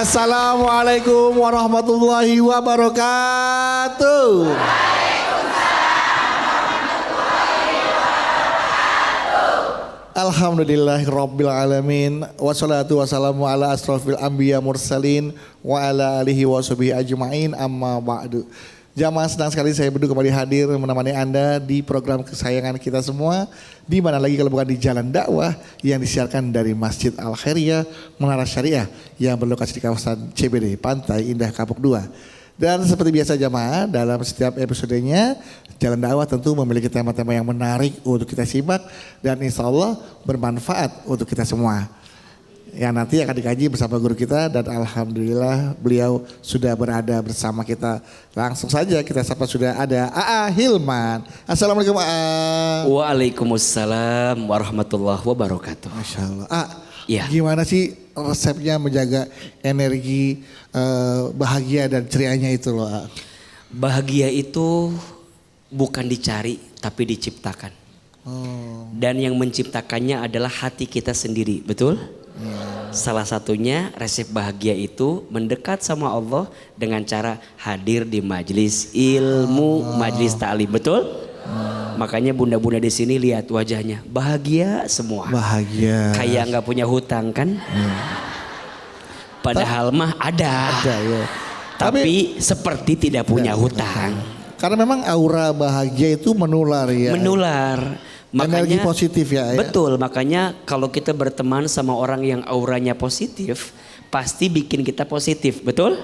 Assalamualaikum warahmatullahi wabarakatuh. Alhamdulillahirabbil alamin wassalatu wassalamu ala asrofil anbiya mursalin wa ala alihi washabihi ajmain amma ba'du. Jamaah, senang sekali saya berdua kembali hadir menemani Anda di program kesayangan kita semua. Di mana lagi kalau bukan di Jalan Dakwah yang disiarkan dari Masjid Al Khairiyah Menara Syariah yang berlokasi di kawasan CBD Pantai Indah Kapuk 2. Dan seperti biasa jamaah, dalam setiap episodenya Jalan Dakwah tentu memiliki tema-tema yang menarik untuk kita simak dan insya Allah bermanfaat untuk kita semua. Yang nanti akan dikaji bersama guru kita dan alhamdulillah beliau sudah berada bersama kita. Langsung saja kita sapa, sudah ada AA Hilman. Assalamualaikum AA. Waalaikumsalam warahmatullahi wabarakatuh. Masya Allah. AA, ya. Gimana sih resepnya menjaga energi bahagia dan cerianya itu loh AA? Bahagia itu bukan dicari tapi diciptakan. Dan yang menciptakannya adalah hati kita sendiri, betul? Salah satunya resep bahagia itu mendekat sama Allah dengan cara hadir di majelis ilmu, majelis ta'lim, betul? Makanya bunda-bunda di sini lihat wajahnya bahagia semua. Bahagia. Kayak nggak punya hutang kan? Padahal mah ada ya. Tapi seperti tidak punya hutang. Karena memang aura bahagia itu menular ya. Menular. Makanya, energi positif ya. Betul, makanya kalau kita berteman sama orang yang auranya positif, pasti bikin kita positif, betul?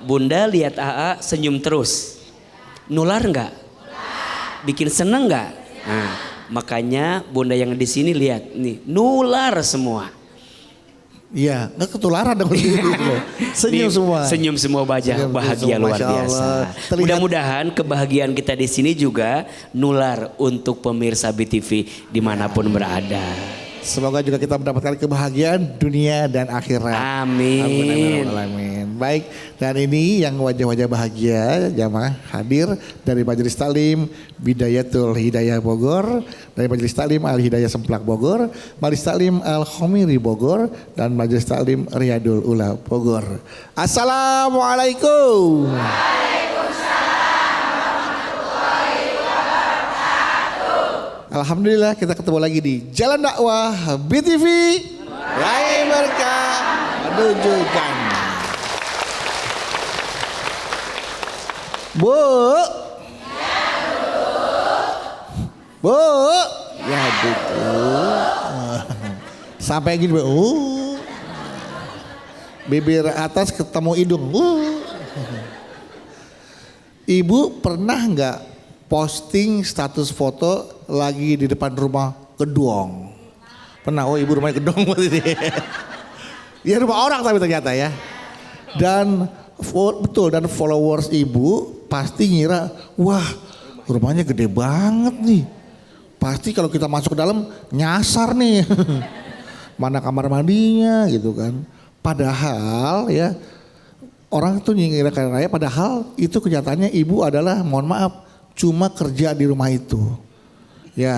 Bunda lihat AA senyum terus, nular nggak? Bikin seneng nggak? Nah, makanya bunda yang di sini lihat nih, nular semua. Iya, nggak ketularan dong. Senyum semua. Senyum semua bahagia luar biasa. Mudah-mudahan kebahagiaan kita di sini juga nular untuk pemirsa BTV dimanapun berada. Semoga juga kita mendapatkan kebahagiaan dunia dan akhirat. Amin. Amin. Baik, dan ini yang wajah-wajah bahagia jamaah hadir dari Majelis Taklim Bidayatul Hidayah Bogor, dari Majelis Taklim Al Hidayah Semplak Bogor, Majelis Taklim Al Khomiri Bogor, dan Majelis Taklim Riyadul Ula Bogor. Assalamualaikum. Alhamdulillah kita ketemu lagi di Jalan Dakwah BTV. Rai berkah menuju jannah. Bu. Bu. Ya duduk. Sampai gini Bu. Bibir atas ketemu hidung. Ibu pernah nggak posting status foto lagi di depan rumah gedung? Pernah? Oh, ibu rumahnya gedung berarti. Ya rumah orang tapi ternyata ya. Dan betul, dan followers ibu pasti ngira, wah rumahnya gede banget nih. Pasti kalau kita masuk ke dalam nyasar nih. Mana kamar mandinya gitu kan. Padahal ya orang tuh ngira kaya, padahal itu kenyataannya ibu adalah, mohon maaf, cuma kerja di rumah itu. Ya.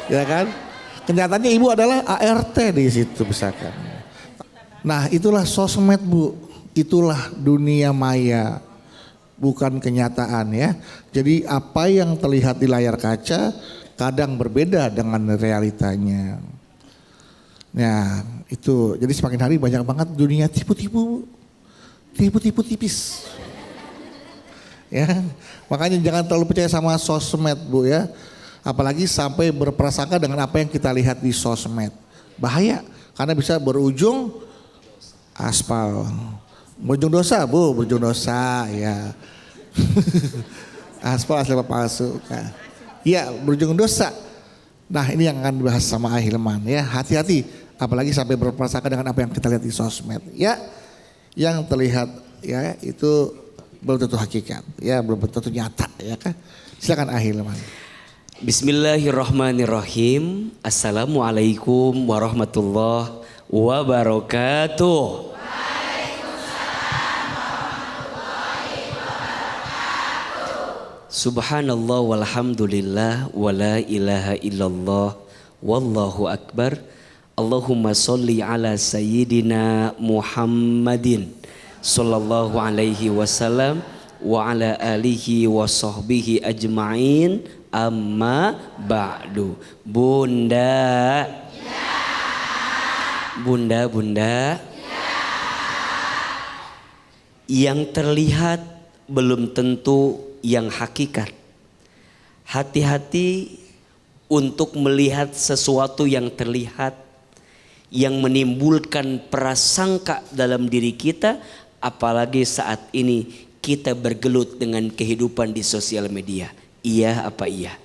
Ya kan? Kenyataannya ibu adalah ART di situ misalkan. Nah, itulah sosmed Bu. Itulah dunia maya. Bukan kenyataan ya. Jadi apa yang terlihat di layar kaca kadang berbeda dengan realitanya. Nah, itu. Jadi semakin hari banyak banget dunia tipu-tipu. Tipu-tipu tipis. Ya, makanya jangan terlalu percaya sama sosmed Bu ya. Apalagi sampai berprasangka dengan apa yang kita lihat di sosmed. Bahaya, karena bisa berujung aspal. Berujung dosa Bu, berujung dosa ya. Aspal asli palsu. Nah, ya, berujung dosa. Nah, ini yang akan dibahas sama Ahilman ya. Hati-hati, apalagi sampai berprasangka dengan apa yang kita lihat di sosmed. Ya, yang terlihat ya itu belum tentu hakikat, ya belum tentu nyata ya kan. Silakan Ahilman. Bismillahirrahmanirrahim. Assalamualaikum warahmatullahi wabarakatuh. Subhanallah walhamdulillah wa la ilaha illallah Wallahu akbar. Allahumma sholli ala sayyidina Muhammadin sallallahu alaihi wasallam wa ala alihi wa sahbihi ajma'in, amma ba'du. Bunda, bunda, yang terlihat belum tentu yang hakikat. Hati-hati untuk melihat sesuatu yang terlihat, yang menimbulkan prasangka dalam diri kita, apalagi saat ini kita bergelut dengan kehidupan di sosial media. Iya apa iya?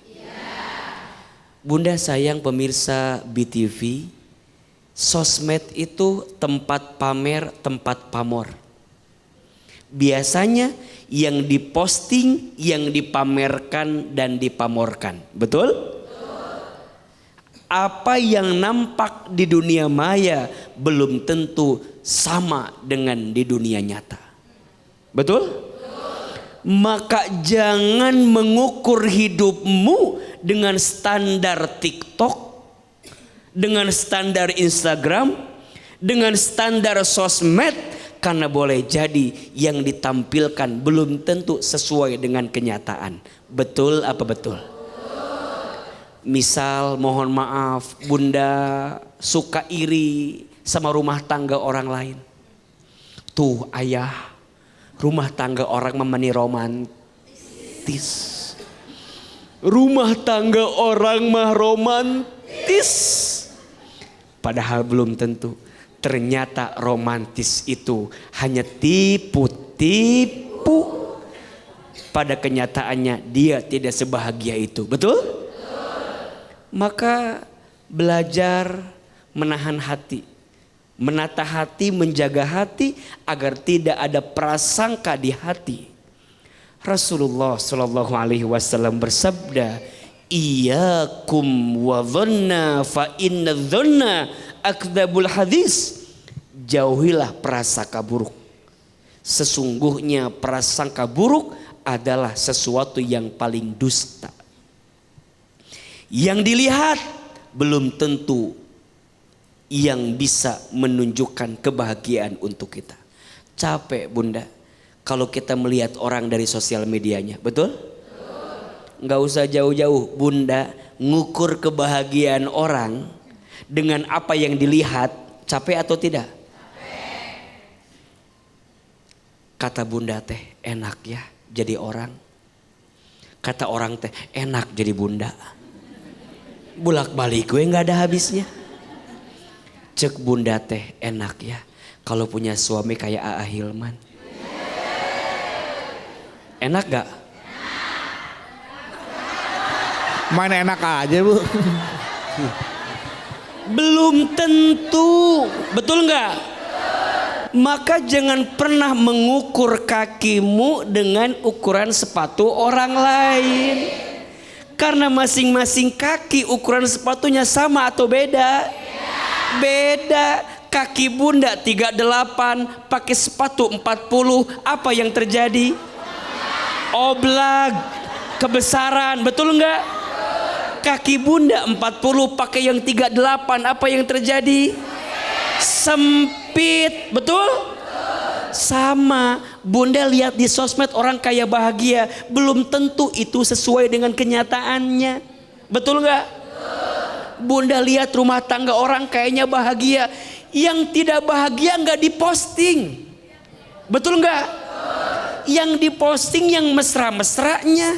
Bunda sayang pemirsa BTV, sosmed itu tempat pamer, tempat pamor. Biasanya yang diposting, yang dipamerkan dan dipamorkan. Betul? Apa yang nampak di dunia maya belum tentu sama dengan di dunia nyata. Betul? Maka jangan mengukur hidupmu dengan standar TikTok, dengan standar Instagram, dengan standar sosmed, karena boleh jadi yang ditampilkan belum tentu sesuai dengan kenyataan. Betul apa betul? Misal mohon maaf, bunda suka iri sama rumah tangga orang lain. Tuh ayah, rumah tangga orang memani romantis. Rumah tangga orang mah romantis. Padahal belum tentu. Ternyata romantis itu hanya tipu-tipu. Pada kenyataannya dia tidak sebahagia itu. Betul? Maka belajar menahan hati, menata hati, menjaga hati agar tidak ada prasangka di hati. Rasulullah Shallallahu Alaihi Wasallam bersabda, "Iyyakum wa dhanna fa inna dhanna akdzabul hadis." Jauhilah prasangka buruk. Sesungguhnya prasangka buruk adalah sesuatu yang paling dusta. Yang dilihat belum tentu yang bisa menunjukkan kebahagiaan untuk kita. Capek bunda kalau kita melihat orang dari sosial medianya, betul? Nggak usah jauh-jauh bunda, ngukur kebahagiaan orang dengan apa yang dilihat, capek atau tidak? Kata bunda teh enak ya jadi orang. Kata orang teh enak jadi bunda. Bulak balik gue nggak ada habisnya. Cek bunda teh enak ya kalau punya suami kayak A.A. Hilman. Enak gak? Main enak aja bu. Belum tentu, betul nggak? Maka jangan pernah mengukur kakimu dengan ukuran sepatu orang lain. Karena masing-masing kaki ukuran sepatunya sama atau beda? Beda. Kaki bunda 38, pakai sepatu 40, apa yang terjadi? Oblak, kebesaran, betul enggak? Kaki bunda 40, pakai yang 38, apa yang terjadi? Sempit, betul? Sama, bunda lihat di sosmed orang kaya bahagia, belum tentu itu sesuai dengan kenyataannya. Betul nggak? Bunda lihat rumah tangga orang kayaknya bahagia, yang tidak bahagia nggak diposting. Betul nggak? Yang diposting yang mesra-mesranya,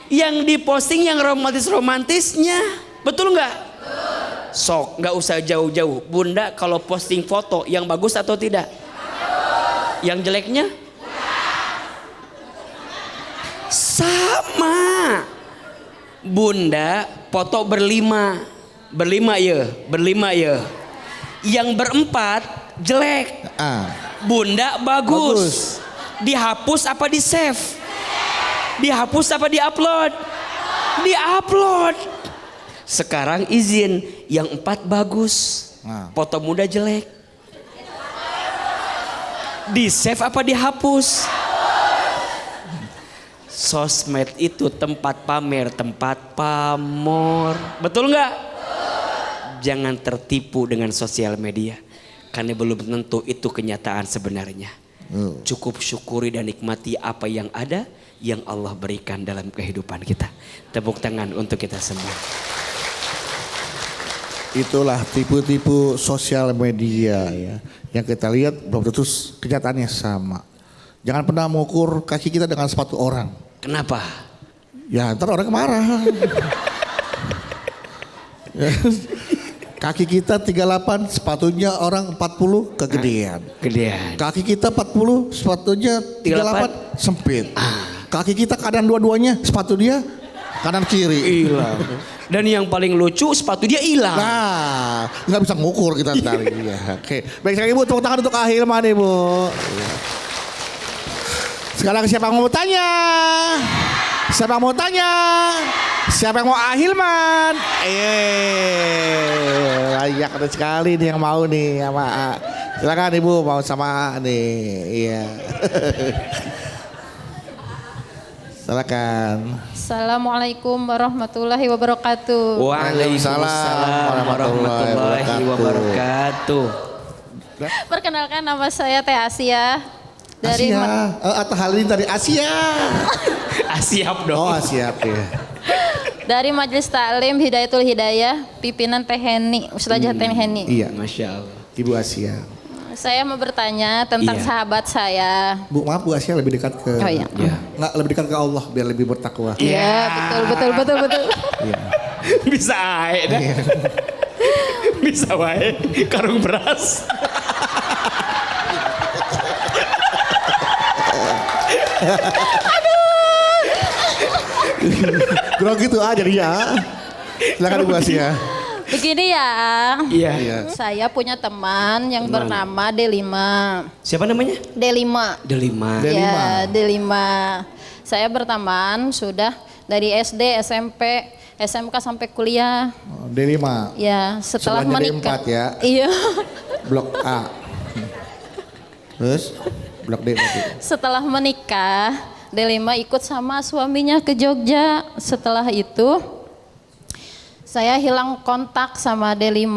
yang diposting yang romantis-romantisnya. Betul nggak? Sok, nggak usah jauh-jauh. Bunda kalau posting foto yang bagus atau tidak? Yang jeleknya? Sama. Bunda foto berlima ya. Yang berempat jelek. Bunda bagus. Dihapus apa di save? Dihapus apa di-upload? Di-upload. Sekarang izin yang 4 bagus. Foto muda jelek. Di save apa dihapus? Sosmed itu tempat pamer, tempat pamor. Betul nggak? jangan tertipu dengan sosial media. Karena belum tentu itu kenyataan sebenarnya. Cukup syukuri dan nikmati apa yang ada, yang Allah berikan dalam kehidupan kita. Tepuk tangan untuk kita semua. Itulah tipu-tipu sosial media ya. Yang kita lihat belum tentu kenyataannya sama. Jangan pernah mengukur kaki kita dengan sepatu orang. Kenapa? Ya ntar orang marah. Kaki kita 38, sepatunya orang 40 kegedean. Gedean. Kaki kita 40, sepatunya 38 sempit. Kaki kita kanan dua-duanya, sepatu dia kanan kiri. Hilang. Dan yang paling lucu sepatu dia hilang. Nah, nggak bisa ngukur kita ntar. Ya. Oke, baik sekali Ibu, tepuk tangan untuk Ahilman Ibu. Sekarang siapa yang mau tanya? Siapa yang mau tanya? Siapa yang mau Ahilman? Layak sekali nih yang mau nih sama A. Silakan Ibu mau sama A nih. Iya. Silakan. Assalamualaikum warahmatullahi wabarakatuh. Waalaikumsalam warahmatullahi wabarakatuh. Perkenalkan, nama saya Teh Asia dari Asia. Atau hal ini dari Asia. Siap dong. Oh siap ya. dari Majelis Taklim Hidayatul Hidayah, pimpinan Teh Heni, Ustazah Teh Heni. Iya. Masya Allah. Ibu Asia. Saya mau bertanya tentang Iya. sahabat saya. Bu maaf Bu Asia lebih dekat ke. Oh iya. Ya. Nggak lebih dekat ke Allah biar lebih bertakwa. Iya, betul. Iya. Bisa ae dah. Bisa wae karung beras. Kurang gitu aja dia. Silakan Bu Asia. Begini ya, Iya. Iya. saya punya teman yang bernama D5. Siapa namanya? D5. Delima. D5. Ya, D5. Saya berteman sudah dari SD, SMP, SMK sampai kuliah. D5. Ya, setelah Sebelahnya menikah. D4 ya. Iya. Blok A. Terus blok D berarti. Setelah menikah, D5 ikut sama suaminya ke Jogja. Setelah itu, saya hilang kontak sama D5.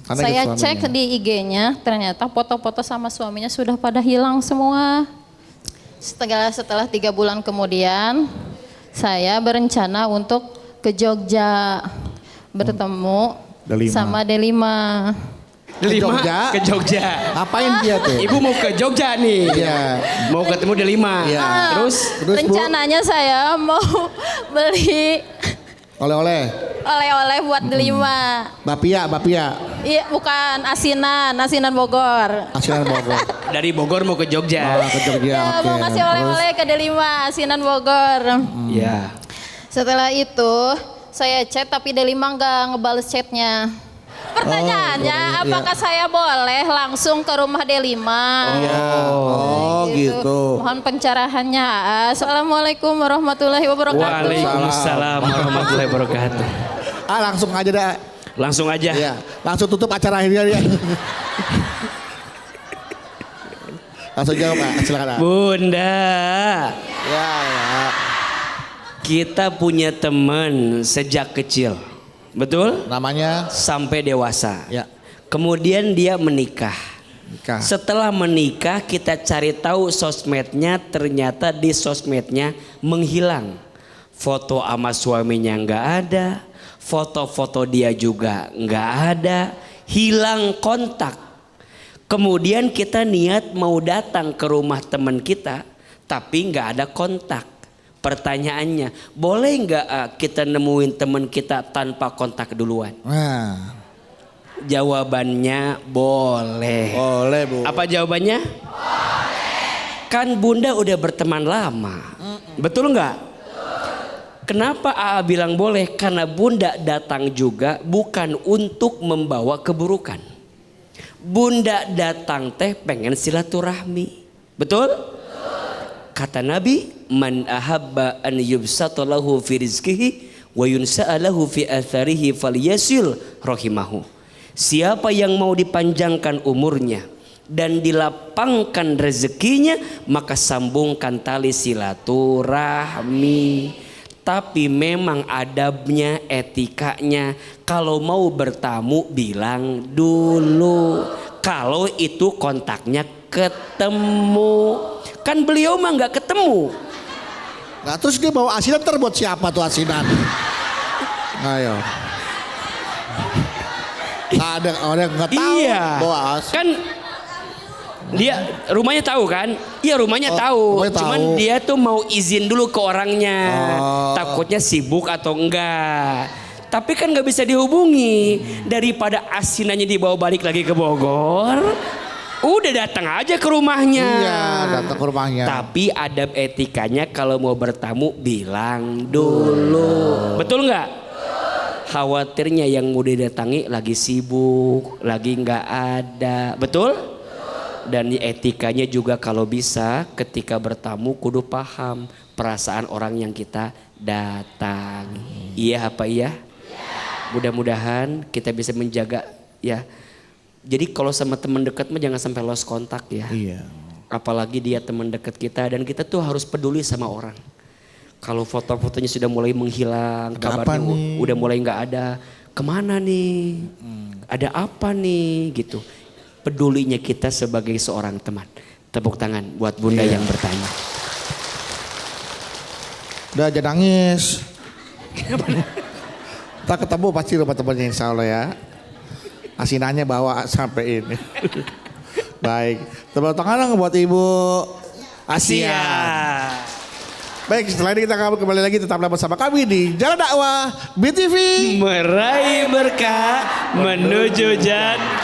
Karena Saya ikut cek suaminya. di IG-nya, ternyata foto-foto sama suaminya sudah pada hilang semua. Setelah 3 bulan kemudian, saya berencana untuk ke Jogja bertemu D5. sama D5. Delima Jogja? ke Jogja. Ngapain dia tuh? Ibu mau ke Jogja nih. Iya. Mau ketemu Delima. Iya. Terus Terus, Bu? Rencananya saya mau beli Oleh-oleh. oleh-oleh buat D5. Bapia. Iya, bukan asinan Bogor. Asinan Bogor. dari Bogor mau ke Jogja. Oh, ke Jogja. Ya, oke. mau ngasih oleh-oleh ke D5, asinan Bogor. Iya. Setelah itu, saya chat tapi D5 nggak ngebales chatnya. Pertanyaannya, iya. apakah saya boleh langsung ke rumah D5? Iya. Oh, gitu. Mohon pencerahannya. Assalamualaikum warahmatullahi wabarakatuh. Waalaikumsalam warahmatullahi wabarakatuh. Langsung aja dah. Langsung aja. Iya. Langsung tutup acara ini dia. Langsung jawab, Pak. Silakan. Pak. Bunda, Ya. kita punya teman sejak kecil. Betul? Namanya Sampai dewasa. ya. Kemudian dia menikah. Nikah. Setelah menikah kita cari tahu sosmednya, ternyata di sosmednya menghilang. Foto sama suaminya nggak ada, foto-foto dia juga nggak ada, hilang kontak. Kemudian kita niat mau datang ke rumah teman kita, tapi nggak ada kontak. Pertanyaannya, boleh nggak kita nemuin teman kita tanpa kontak duluan? Nah, Jawabannya boleh. boleh Bu. Apa jawabannya? Kan Bunda udah berteman lama. Betul nggak? Kenapa AA bilang boleh? Karena Bunda datang juga bukan untuk membawa keburukan. Bunda datang teh pengen silaturahmi. Betul? Kata Nabi, man ahabba an yubsatalahu fi rizkihi wa yunsa'alahu fi atharihi falyasil rahimahu. Siapa yang mau dipanjangkan umurnya dan dilapangkan rezekinya, maka sambungkan tali silaturahmi. Tapi memang adabnya, etikanya. Kalau mau bertamu bilang dulu. Kalau itu kontaknya ketemu. Kan beliau mah nggak ketemu. Nah terus dia bawa asinan buat siapa tuh asinan? Ayo. Nggak ada orang yang nggak tahu. Iya. Bawa Kan dia rumahnya tahu kan? Iya rumahnya tahu. Rumahnya Cuman tahu. dia tuh mau izin dulu ke orangnya. Takutnya sibuk atau enggak. Tapi kan nggak bisa dihubungi. Daripada asinannya dibawa balik lagi ke Bogor. Udah datang aja ke rumahnya. Iya datang ke rumahnya. Tapi adab etikanya kalau mau bertamu bilang dulu. Betul nggak? Khawatirnya yang mau didatangi lagi sibuk, lagi nggak ada. Betul? Dan etikanya juga kalau bisa ketika bertamu kudu paham perasaan orang yang kita datang. Iya apa iya? Mudah-mudahan kita bisa menjaga ya. Jadi kalau sama teman dekat mah jangan sampai lost kontak ya. Iya. Apalagi dia teman dekat kita dan kita tuh harus peduli sama orang. Kalau foto-fotonya sudah mulai menghilang, kabarnya udah mulai nggak ada, kemana nih? Ada apa nih? Gitu. Pedulinya kita sebagai seorang teman. Tepuk tangan buat Bunda yang bertanya. Udah jangan nangis. Kita ketemu pasti rumah temannya insya Allah ya. Asinannya bawa sampai ini. Baik. Tepuk tangan buat Ibu Asia. Baik, setelah ini kita kembali lagi tetaplah bersama kami di Jalan Dakwah BTV. Meraih berkah menuju jannah.